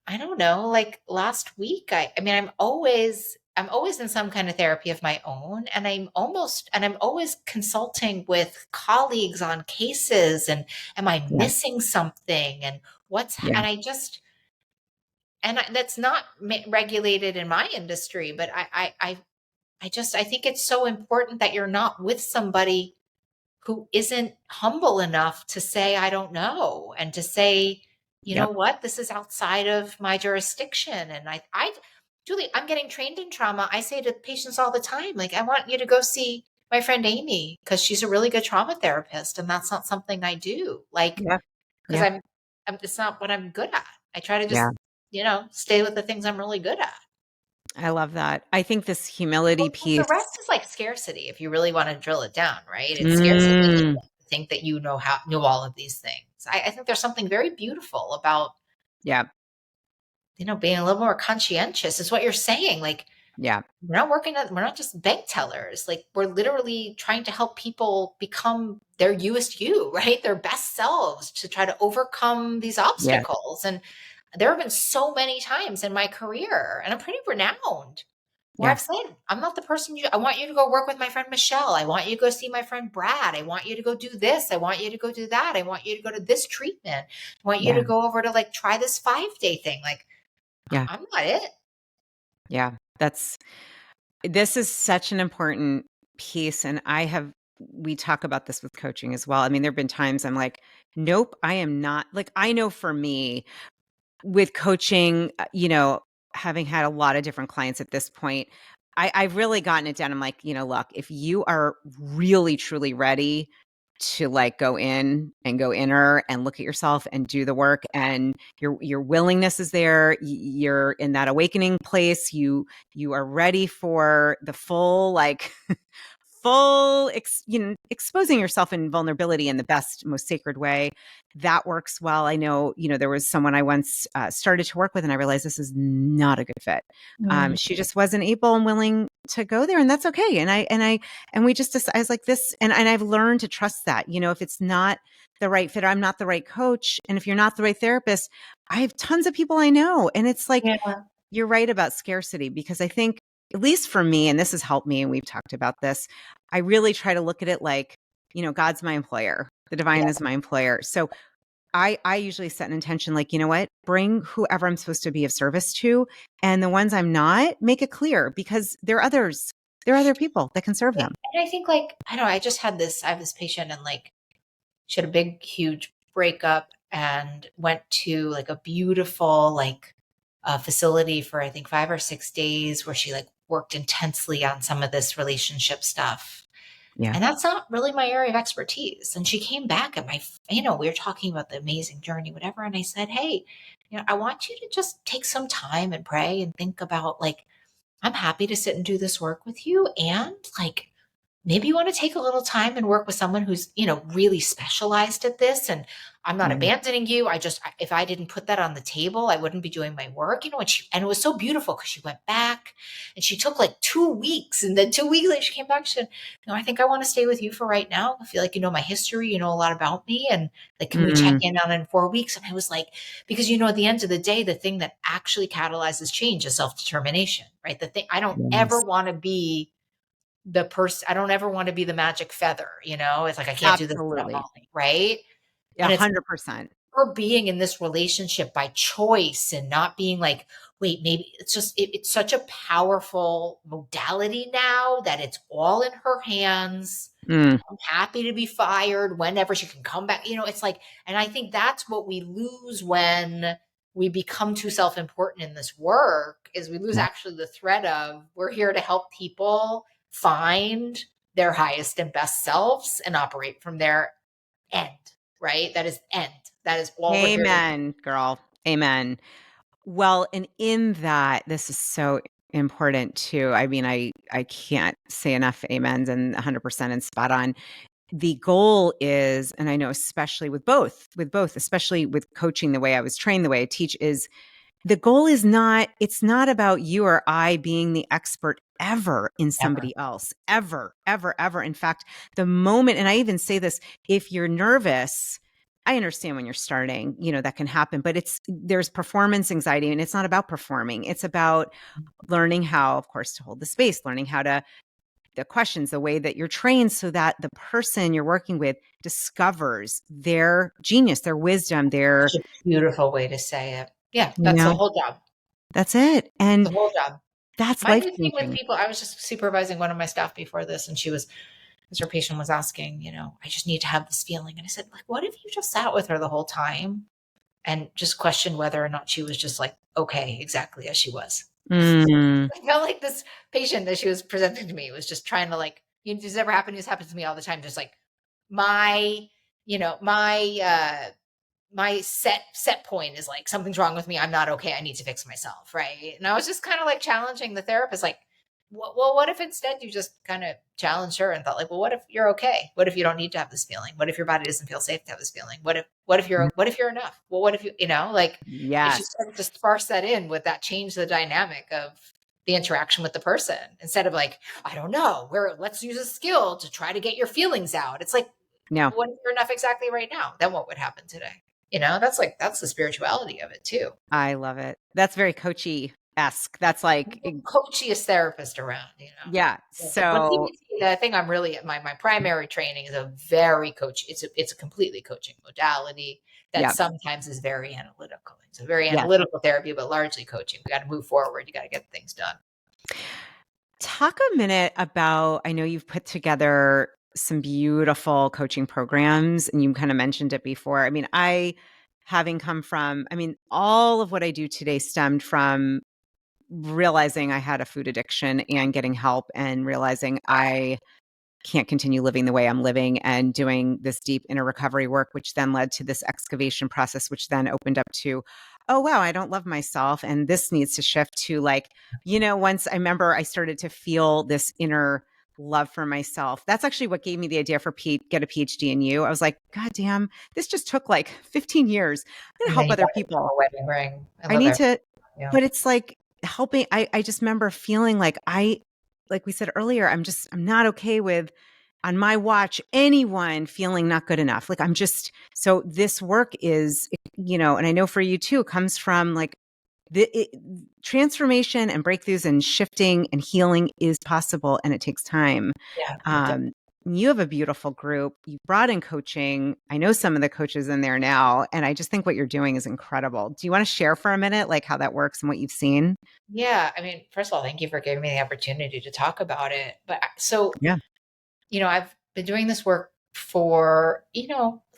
I don't know, like last week, I mean, I'm always in some kind of therapy of my own, and I'm always consulting with colleagues on cases, and am I Yeah. missing something, and Yeah. and I just, that's not regulated in my industry, but I think it's so important that you're not with somebody who isn't humble enough to say, I don't know, and to say, you know Yep. what, this is outside of my jurisdiction. And Julie, I'm getting trained in trauma. I say to patients all the time, like, I want you to go see my friend Amy because she's a really good trauma therapist. And that's not something I do. Like, Yeah. because Yeah. it's not what I'm good at. I try to Yeah. just, stay with the things I'm really good at. I love that. I think this humility Well, the piece. rest is like scarcity, if you really want to drill it down, right? It's scarcity to Mm, think that know all of these things. I think there's something very beautiful about, yeah. being a little more conscientious, is what you're saying. Like, Yeah. we're not just bank tellers. Like, we're literally trying to help people become their Youest You, right? Their best selves, to try to overcome these Yeah. obstacles. And there have been so many times in my career, and I'm pretty renowned, where Yeah. I've said, I'm not the person I want you to go work with my friend Michelle. I want you to go see my friend Brad. I want you to go do this. I want you to go do that. I want you to go to this treatment. I want you Yeah. to go over to like try this 5-day thing. Like, Yeah. I'm not it. Yeah. This is such an important piece. And we talk about this with coaching as well. I mean, there have been times I'm like, nope, I am not. Like, I know for me, with coaching, having had a lot of different clients at this point, I've really gotten it down. I'm like, look, if you are really truly ready to like go in and go inner and look at yourself and do the work, and your willingness is there, you're in that awakening place, you are ready for the full, like exposing yourself in vulnerability in the best, most sacred way. That works well. I know, there was someone I once started to work with, and I realized this is not a good fit. Mm, She just wasn't able and willing to go there, and that's okay. And we just decided, I was like this, and I've learned to trust that. If it's not the right fit, or I'm not the right coach, and if you're not the right therapist, I have tons of people I know, and it's like, yeah. you're right about scarcity, because I think, at least for me, and this has helped me, and we've talked about this, I really try to look at it like, God's my employer, the divine Yeah. is my employer. So I usually set an intention like, you know what, bring whoever I'm supposed to be of service to. And the ones I'm not, make it clear, because there are other people that can serve Yeah. them. And I think, like, I don't know, I have this patient, and like, she had a big, huge breakup and went to like a beautiful, like, facility for I think 5 or 6 days, where she like worked intensely on some of this relationship stuff. Yeah. And that's not really my area of expertise. And she came back, and we were talking about the amazing journey, whatever. And I said, hey, I want you to just take some time and pray and think about, like, I'm happy to sit and do this work with you. And like, maybe you want to take a little time and work with someone who's, really specialized at this. And I'm not Yeah. abandoning you. If I didn't put that on the table, I wouldn't be doing my work, and it was so beautiful because she went back and she took like 2 weeks. And then 2 weeks later, she came back. She said, I think I want to stay with you for right now. I feel like you know my history, you know a lot about me. And like, can we check Mm, in on it in 4 weeks? And I was like, because, at the end of the day, the thing that actually catalyzes change is self-determination, right? The thing, I don't ever yes. want to be the person, I don't ever want to be the magic feather, it's like I can't do this without Absolutely. Molly, right? A And it's 100%. her being in this relationship by choice, and not being like, wait, maybe it's just it's such a powerful modality now that it's all in her hands. Mm, I'm happy to be fired whenever she can come back. It's like, and I think that's what we lose when we become too self-important in this work, is we lose yeah. actually the thread of, we're here to help people find their highest and best selves and operate from their end, right? That is end. That is all we're here to do. Amen, girl. Amen. Well, and in that, this is so important too. I mean, I can't say enough amens and 100% and spot on. The goal is, and I know especially with both, especially with coaching, the way I was trained, the way I teach, is the goal is not, it's not about you or I being the expert ever in Ever. somebody else, ever, ever, ever. In fact, the moment, and I even say this, if you're nervous, I understand when you're starting, that can happen, but there's performance anxiety, and it's not about performing. It's about learning how, of course, to hold the space, learning how to, the questions, the way that you're trained so that the person you're working with discovers their genius, their wisdom, their, Such a beautiful way to say it. Yeah, you that's the know, whole job. that's it. The And whole job. that's My life big thing with changing. people, I was just supervising one of my staff before this, and as her patient was asking, I just need to have this feeling. And I said, like, what if you just sat with her the whole time and just questioned whether or not she was just like, okay, exactly as she was? Mm, I felt like this patient that she was presenting to me was just trying to like, this ever happened? This happens to me all the time. Just like my, you know, my set point is like something's wrong with me. I'm not okay. I need to fix myself. Right. And I was just kind of like challenging the therapist, like, well, what if instead you just kind of challenged her and thought like, well, what if you're okay? What if you don't need to have this feeling? What if your body doesn't feel safe to have this feeling? What if you're enough? Well, what if like if she yes. started to sparse that in, would that change the dynamic of the interaction with the person instead of like, I don't know, let's use a skill to try to get your feelings out. It's like, No, what if you're enough exactly right now? Then what would happen today? That's the spirituality of it too. I love it. That's very coachy-esque. That's like, The coachiest therapist around. yeah. When So, PBT, the thing I'm really my primary training is a very coach. It's a completely coaching modality that yeah. sometimes is very analytical. It's a very Yes. analytical therapy, but largely coaching. We got to move forward. You got to get things done. Talk a minute about, I know you've put together some beautiful coaching programs, and you kind of mentioned it before. I mean, having come from, all of what I do today stemmed from realizing I had a food addiction and getting help, and realizing I can't continue living the way I'm living, and doing this deep inner recovery work, which then led to this excavation process, which then opened up to, oh, wow, I don't love myself. And this needs to shift to like, once I remember I started to feel this inner love for myself. That's actually what gave me the idea for get a PhD in you. I was like, God damn, this just took like 15 years. I'm going to And then help you other got to become people. a wedding ring. I I love need that. to, Yeah. but it's like helping. I just remember feeling like like we said earlier, I'm not okay with, on my watch, anyone feeling not good enough. Like so this work is, and I know for you too, comes from like transformation and breakthroughs and shifting and healing is possible, and it takes time. Yeah. Um, you have a beautiful group. You brought in coaching. I know some of the coaches in there now, and I just think what you're doing is incredible. Do you want to share for a minute, like how that works and what you've seen? Yeah. First of all, thank you for giving me the opportunity to talk about it. But so, Yeah. I've been doing this work for,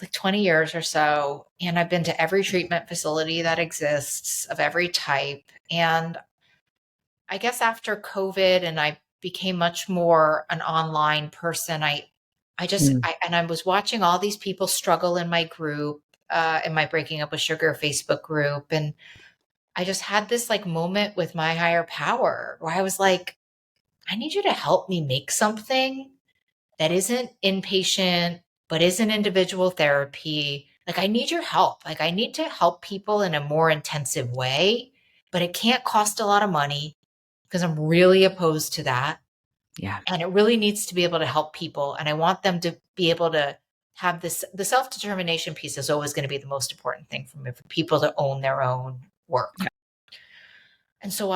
like 20 years or so. And I've been to every treatment facility that exists of every type. And I guess after COVID and I became much more an online person, Mm. and I was watching all these people struggle in my group, in my Breaking Up with Sugar Facebook group. And I just had this like moment with my higher power where I was like, I need you to help me make something that isn't inpatient, but isn't individual therapy. Like, I need your help. Like, I need to help people in a more intensive way, but it can't cost a lot of money because I'm really opposed to that. Yeah. And it really needs to be able to help people. And I want them to be able to have the self determination piece is always going to be the most important thing for me, for people to own their own work. Yeah. And so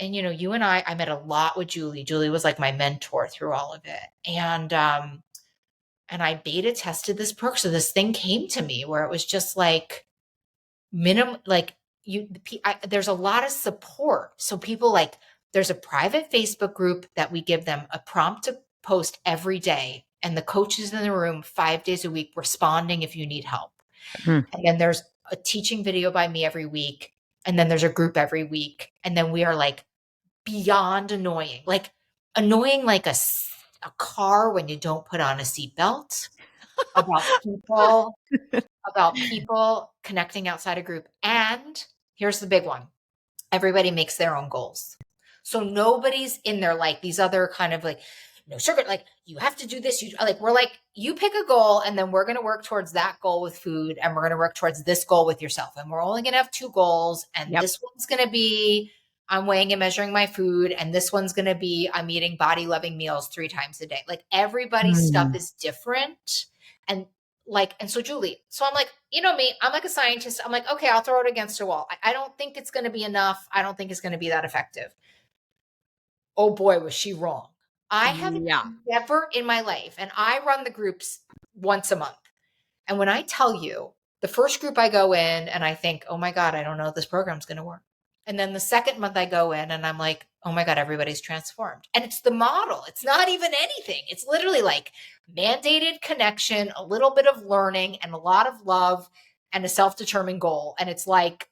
you and I met a lot with Julie. Julie was like my mentor through all of it. And I beta tested this perk. So this thing came to me where it was just like minimum, like there's a lot of support. So people like, there's a private Facebook group that we give them a prompt to post every day. And the coaches in the room 5 days a week responding if you need help. Mm. And then there's a teaching video by me every week. And then there's a group every week. And then we are like beyond annoying, like annoying, like a car when you don't put on a seatbelt, about people, about people connecting outside a group. And here's the big one. Everybody makes their own goals. So nobody's in there like these other kind of like, no sugar, like you have to do this. We're like, you pick a goal and then we're going to work towards that goal with food. And we're going to work towards this goal with yourself. And we're only going to have two goals. And Yep. this one's going to be, I'm weighing and measuring my food. And this one's going to be, I'm eating body loving meals 3 times a day. Like everybody's stuff Mm. is different. And like, and so Julie, so I'm like, you know me, I'm like a scientist. I'm like, okay, I'll throw it against a wall. I don't think it's going to be enough. I don't think it's going to be that effective. Oh boy, was she wrong. I have Yeah. never in my life, and I run the groups once a month. And when I tell you the first group I go in and I think, oh my God, I don't know if this program's going to work. And then the second month I go in and I'm like, oh my God, everybody's transformed. And it's the model. It's not even anything. It's literally like mandated connection, a little bit of learning, and a lot of love and a self-determined goal. And it's like,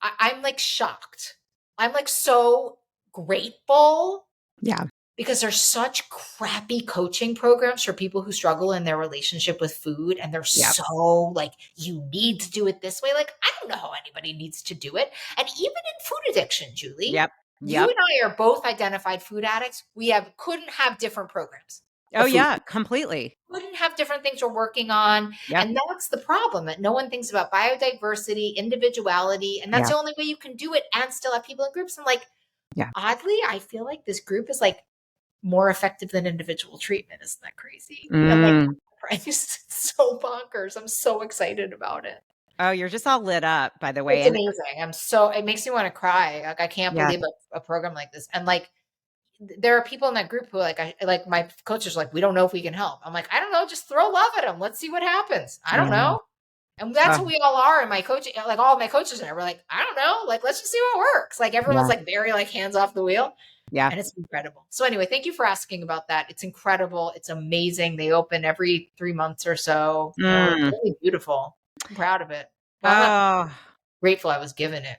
I'm like shocked. I'm like so grateful Yeah. because there's such crappy coaching programs for people who struggle in their relationship with food. And they're Yep. so like, you need to do it this way. Like, I don't know how anybody needs to do it. And even in food addiction, Julie, Yep. you Yep. and I are both identified food addicts. We couldn't have different programs Oh, of food. yeah, completely. Couldn't have different things we're working on. Yep. And that's the problem, that no one thinks about biodiversity, individuality. And that's Yeah. the only way you can do it and still have people in groups. And like, Yeah. oddly, I feel like this group is like more effective than individual treatment. Isn't that crazy? I'm like, it's so bonkers. I'm so excited about it. Oh, you're just all lit up, by the way. It's And amazing. It makes me want to cry. Like, I can't yeah, believe a program like this. And like, there are people in that group who like my coach is like, we don't know if we can help. I'm like, I don't know. Just throw love at them. Let's see what happens. I don't yeah. know. And that's Oh, who we all are in my coaching. Like all of my coaches and I were like, I don't know. Like, let's just see what works. Like everyone's yeah. like very like hands off the wheel. Yeah. And it's incredible. So anyway, thank you for asking about that. It's incredible. It's amazing. They open every 3 months or so. It's Mm. really beautiful. I'm proud of it. Well, I'm not Oh, grateful I was given it.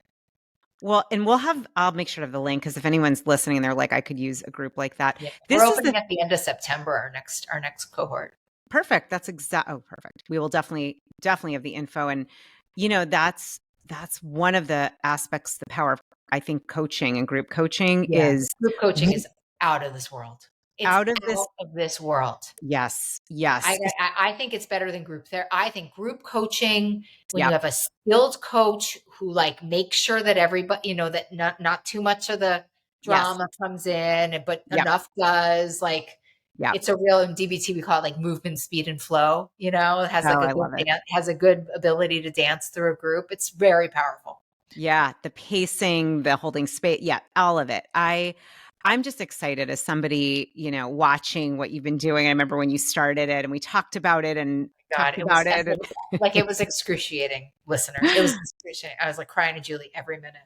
well, and I'll make sure to have the link because if anyone's listening and they're like, I could use a group like that. Yeah. We're This is opening at the end of September, our next cohort. perfect. That's perfect. We will definitely have the info. And, that's one of the aspects, the power of, I think, coaching and group coaching Yeah. is Group coaching is out of this world. It's out of this. out of this world. Yes. Yes. I think it's better than group therapy. I think group coaching, when you Yep. have a skilled coach who like makes sure that everybody, that not too much of the Yes. drama comes in, but Yep. enough does. Like Yep. it's a real, in DBT we call it like movement, speed, and flow. It has like Oh, a I good love it. has a good ability to dance through a group. It's very powerful. Yeah, the pacing, the holding space, yeah, all of it. I'm just excited as somebody, watching what you've been doing. I remember when you started it and we talked about it and God, talked about it. And like it was excruciating, listeners. It was excruciating. I was like crying to Julie every minute.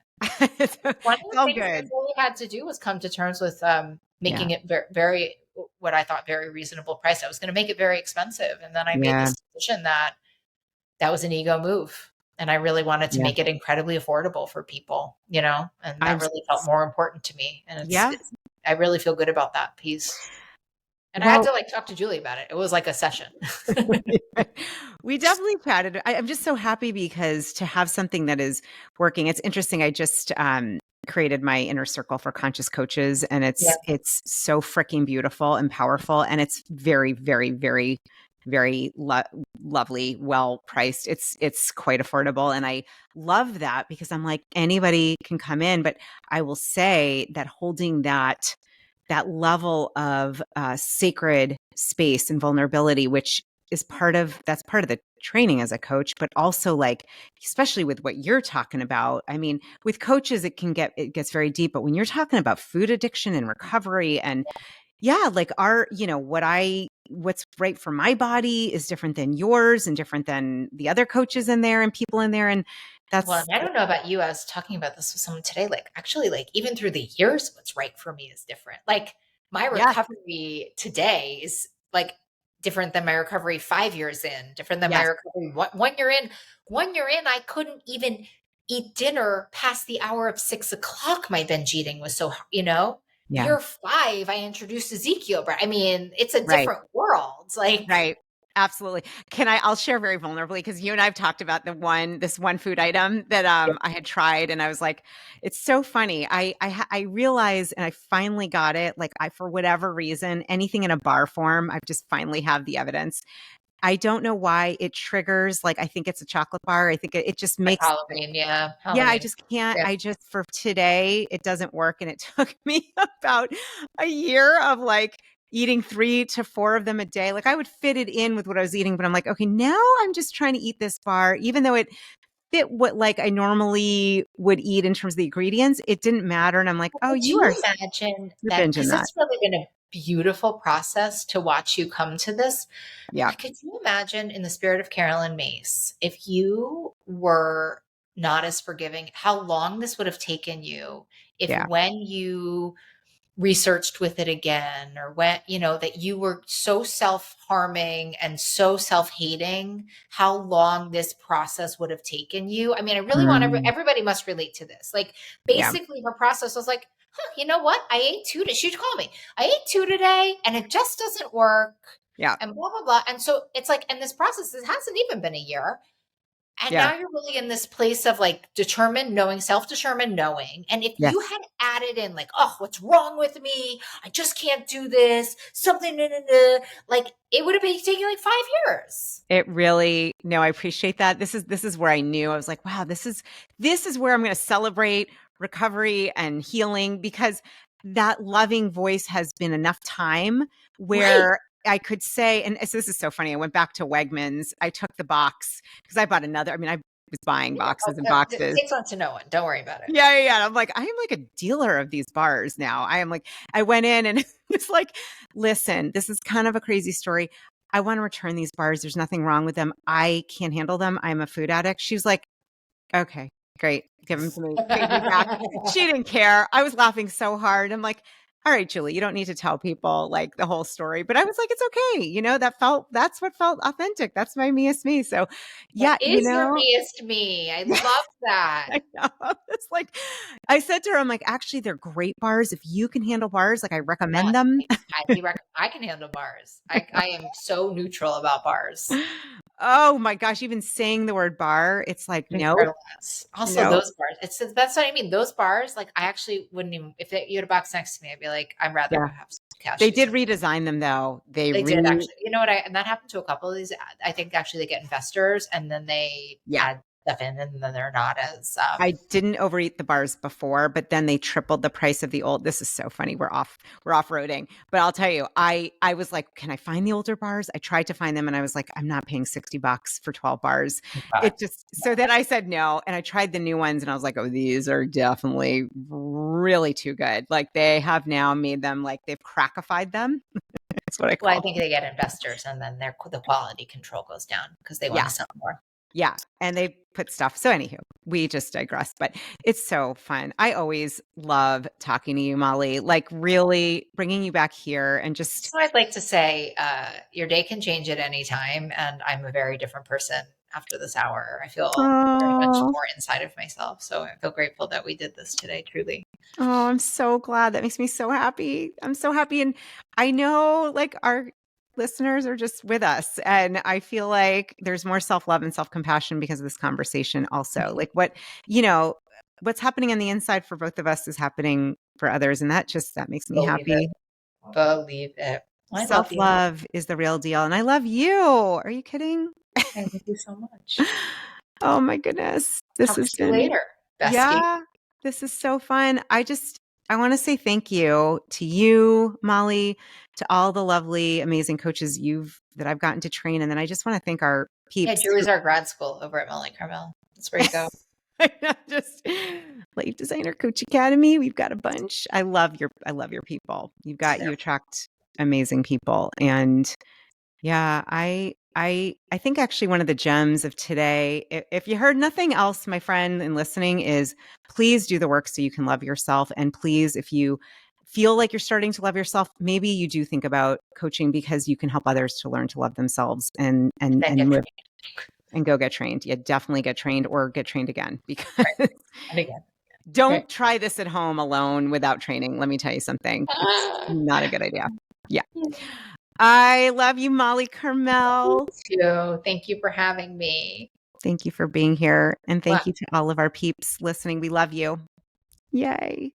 it's One of the all things we good. really had to do was come to terms with Yeah. making it very, very, what I thought very reasonable price. I was going to make it very expensive, and then I made Yeah. this decision that was an ego move, and I really wanted to Yeah. make it incredibly affordable for people, and that I'm really felt more important to me. And yeah. I really feel good about that piece. And I had Well, to like talk to Julie about it. It was like a session. we definitely chatted. I'm just so happy because to have something that is working. It's interesting. I just created my inner circle for conscious coaches, and it's so freaking beautiful and powerful, and it's very, very, very, very lovely, well priced. It's quite affordable, and I love that because I'm like, anybody can come in. But I will say that holding that level of sacred space and vulnerability, which is that's part of the training as a coach, but also like, especially with what you're talking about. I mean, with coaches, it gets very deep, but when you're talking about food addiction and recovery and like what's right for my body is different than yours and different than the other coaches in there and people in there. And Well, and I don't know about you. I was talking about this with someone today. Like, actually, like even through the years, what's right for me is different. Like my recovery today is like different than my recovery 5 years in, different than my yes, recovery 1 year in. 1 year in, I couldn't even eat dinner past the hour of 6 o'clock. My binge eating was so, yeah, Year 5, I introduced Ezekiel. I mean, it's a right. different world. Like, Right. Absolutely. I'll share very vulnerably because you and I've talked about this one food item that I had tried, and I was like, it's so funny. I realized, and I finally got it. Like for whatever reason, anything in a bar form, I've just finally have the evidence. I don't know why it triggers. Like I think it's a chocolate bar. I think it just like makes. Halloween. Yeah. Yeah, I Halloween. just can't. Yeah. I just for today, it doesn't work, and it took me about a year of like eating 3 to 4 of them a day. Like I would fit it in with what I was eating, but I'm like, okay, now I'm just trying to eat this bar, even though it fit what like I normally would eat in terms of the ingredients. It didn't matter. And I'm like, oh, Could you you are imagine you're that? binging Because that. it's really been a beautiful process to watch you come to this. Yeah. But could you imagine, in the spirit of Carolyn Mace, if you were not as forgiving, how long this would have taken you if Yeah. when you researched with it again, or when, that you were so self-harming and so self-hating, how long this process would have taken you. I mean, I really want Mm, everybody must relate to this. Like, yeah. basically her process was like, huh, you know what? I ate two. She'd call me. I ate two today and it just doesn't work, Yeah. and blah, blah, blah. And so it's like, and this process, it hasn't even been a year. And Yeah. now you're really in this place of like determined knowing, self-determined knowing. And if you Yes. had added in like, oh, what's wrong with me? I just can't do this. Something, nah, nah, nah, like it would have been taking like 5 years. It really, no, I appreciate that. This is where I knew I was like, wow, this is where I'm going to celebrate recovery and healing, because that loving voice has been enough time Right. where I could say, and this is so funny. I went back to Wegmans. I took the box because I bought another. I mean, I was buying Yeah. boxes and boxes. Takes on to no one. Don't worry about it. Yeah. I'm like, I am like a dealer of these bars now. I am like, I went in and it's like, listen, this is kind of a crazy story. I want to return these bars. There's nothing wrong with them. I can't handle them. I'm a food addict. She was like, okay, great. Give them to me. Take me back. She didn't care. I was laughing so hard. I'm like, all right, Julie, you don't need to tell people like the whole story. But I was like, it's okay. That's what felt authentic. That's my me. So That yeah, is your meest me. I love that. I know. It's like I said to her, I'm like, actually, they're great bars. If you can handle bars, like I recommend Yes, them. I can handle bars. I am so neutral about bars. Oh my gosh, even saying the word bar, it's like, nope, Incredible. Also, nope. those bars. That's what I mean. Those bars, like I actually wouldn't even if you had a box next to me, I'd be like, I'd rather Yeah. have some They cashews. did redesign them though. They did actually. You know what? And that happened to a couple of these. I think actually they get investors and then they Yeah. add stuff in, and then they're not as. I didn't overeat the bars before, but then they tripled the price of the old. This is so funny. We're off-roading. But I'll tell you, I was like, can I find the older bars? I tried to find them and I was like, I'm not paying $60 for 12 bars. It just so then I said no. And I tried the new ones and I was like, oh, these are definitely really too good. Like they have now made them like they've crackified them. That's what I Well, I call think they get investors, and then the quality control goes down because they want yeah. to sell more. Yeah. And they put stuff. So, anywho, we just digress, but it's so fun. I always love talking to you, Molly, like really bringing you back here and just. So I'd like to say your day can change at any time, and I'm a very different person after this hour. I feel very much Oh, more inside of myself. So I feel grateful that we did this today, truly. I'm so glad. That makes me so happy. I'm so happy. And I know like our listeners are just with us. And I feel like there's more self love and self compassion because of this conversation, also. Like what's happening on the inside for both of us is happening for others. And that makes me Believe it. happy. Believe it. I love you. Self-love is the real deal. And I love you. Are you kidding? Thank you so much. Oh my goodness. This Talk has to you been, later, bestie. yeah, this is so fun. I want to say thank you to you, Molly, to all the lovely, amazing coaches that I've gotten to train. And then I just want to thank our Yeah, peeps. Julie's our grad school over at Molly Carmel. That's where you go. Just Life Designer Coach Academy. We've got a bunch. I love your people. You attract amazing people. And yeah, I think actually one of the gems of today, if you heard nothing else, my friend, and listening, is please do the work so you can love yourself. And please, if you feel like you're starting to love yourself, maybe you do think about coaching because you can help others to learn to love themselves and Then get live and go get trained. Yeah, definitely get trained or get trained again, because right. And again. don't Right. try this at home alone without training. Let me tell you something. It's not a good idea. Yeah. I love you, Molly Carmel. Thank you for having me. Thank you for being here. And Wow. thank you to all of our peeps listening. We love you. Yay.